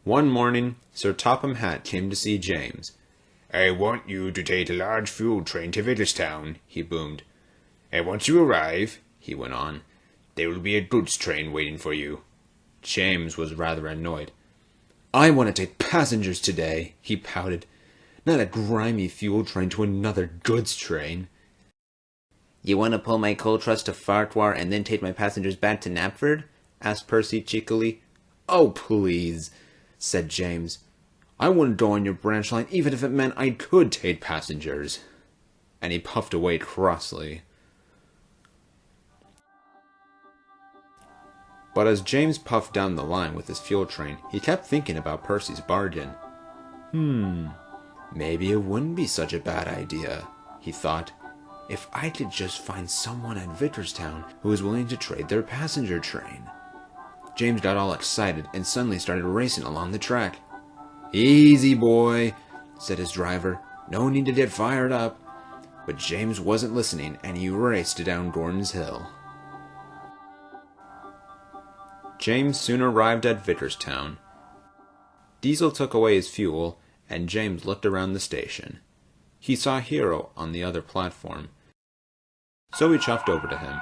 One morning, Sir Topham Hatt came to see James. "I want you to take a large fuel train to Villastown," he boomed. "And once you arrive," he went on, "there will be a goods train waiting for you." James was rather annoyed. "I want to take passengers today," he pouted. "Not a grimy fuel train to another goods train." "You want to pull my coal truss to Farquhar and then take my passengers back to Knapford?" asked Percy cheekily. "Oh, please," said James. "I wouldn't go on your branch line even if it meant I could take passengers." And he puffed away crossly. But as James puffed down the line with his fuel train, he kept thinking about Percy's bargain. Maybe it wouldn't be such a bad idea, he thought, if I could just find someone at Vickerstown who was willing to trade their passenger train. James got all excited and suddenly started racing along the track. "Easy, boy," said his driver. "No need to get fired up." But James wasn't listening, and he raced down Gordon's Hill. James soon arrived at Vickerstown. Diesel took away his fuel, and James looked around the station. He saw Hiro on the other platform, so he chuffed over to him.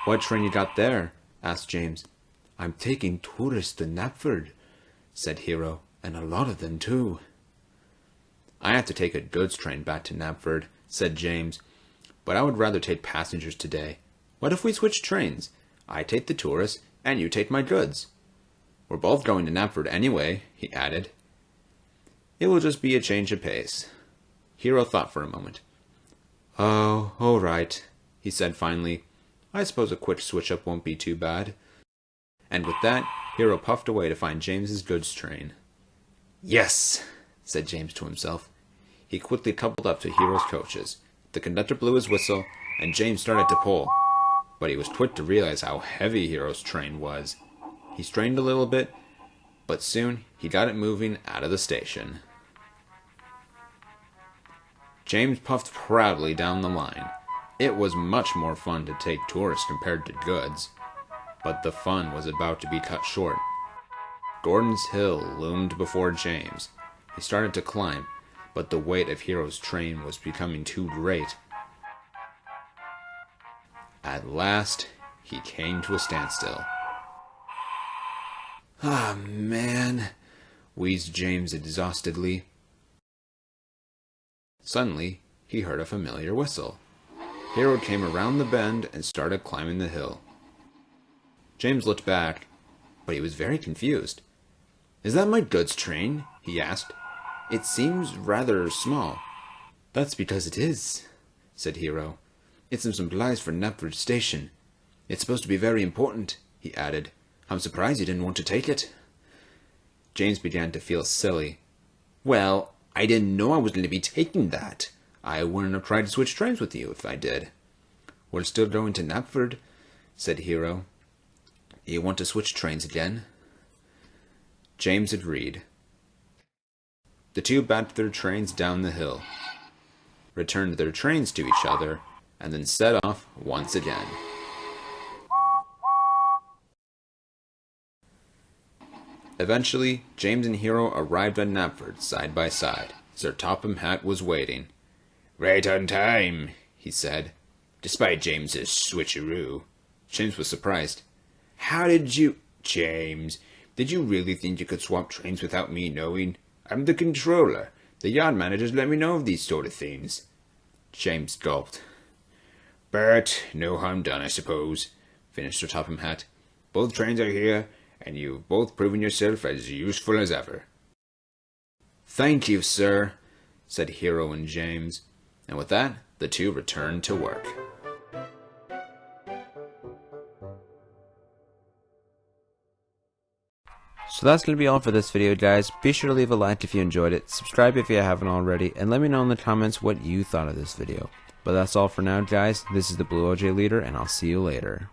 "What train you got there?" asked James. "I'm taking tourists to Knapford," said Hiro, "and a lot of them too." "I have to take a goods train back to Knapford," said James, "but I would rather take passengers today. What if we switch trains? I take the tourists, and you take my goods. We're both going to Knapford anyway," he added. "It will just be a change of pace." Hiro thought for a moment. "Oh, all right," he said finally. "I suppose a quick switch-up won't be too bad." And with that, Hiro puffed away to find James's goods train. "Yes," said James to himself. He quickly coupled up to Hiro's coaches. The conductor blew his whistle, and James started to pull. But he was quick to realize how heavy Hiro's train was. He strained a little bit, but soon he got it moving out of the station. James puffed proudly down the line. It was much more fun to take tourists compared to goods. But the fun was about to be cut short. Gordon's Hill loomed before James. He started to climb, but the weight of Hiro's train was becoming too great. At last, he came to a standstill. "Ah, man," wheezed James exhaustedly. Suddenly, he heard a familiar whistle. Hiro came around the bend and started climbing the hill. James looked back, but he was very confused. "Is that my goods train?" he asked. "It seems rather small." "That's because it is," said Hiro. "It's some supplies for Knapford Station. It's supposed to be very important," he added. "I'm surprised you didn't want to take it." James began to feel silly. "Well, I didn't know I was going to be taking that. I wouldn't have tried to switch trains with you if I did." "We're still going to Knapford," said Hiro. "You want to switch trains again?" James agreed. The two backed their trains down the hill, returned their trains to each other, and then set off once again. Eventually, James and Hiro arrived at Knapford side by side. Sir Topham Hatt was waiting. "Right on time," he said, despite James's switcheroo. James was surprised. "How did you... James, did you really think you could swap trains without me knowing? I'm the controller. The yard managers let me know of these sort of things." James gulped. "But no harm done, I suppose," finished Sir Topham Hatt. "Both trains are here, and you've both proven yourself as useful as ever." "Thank you, sir," said Hiro and James. And with that, the two returned to work. So that's going to be all for this video, guys. Be sure to leave a like if you enjoyed it, subscribe if you haven't already, and let me know in the comments what you thought of this video. But that's all for now, guys. This is the Blue OJ Leader, and I'll see you later.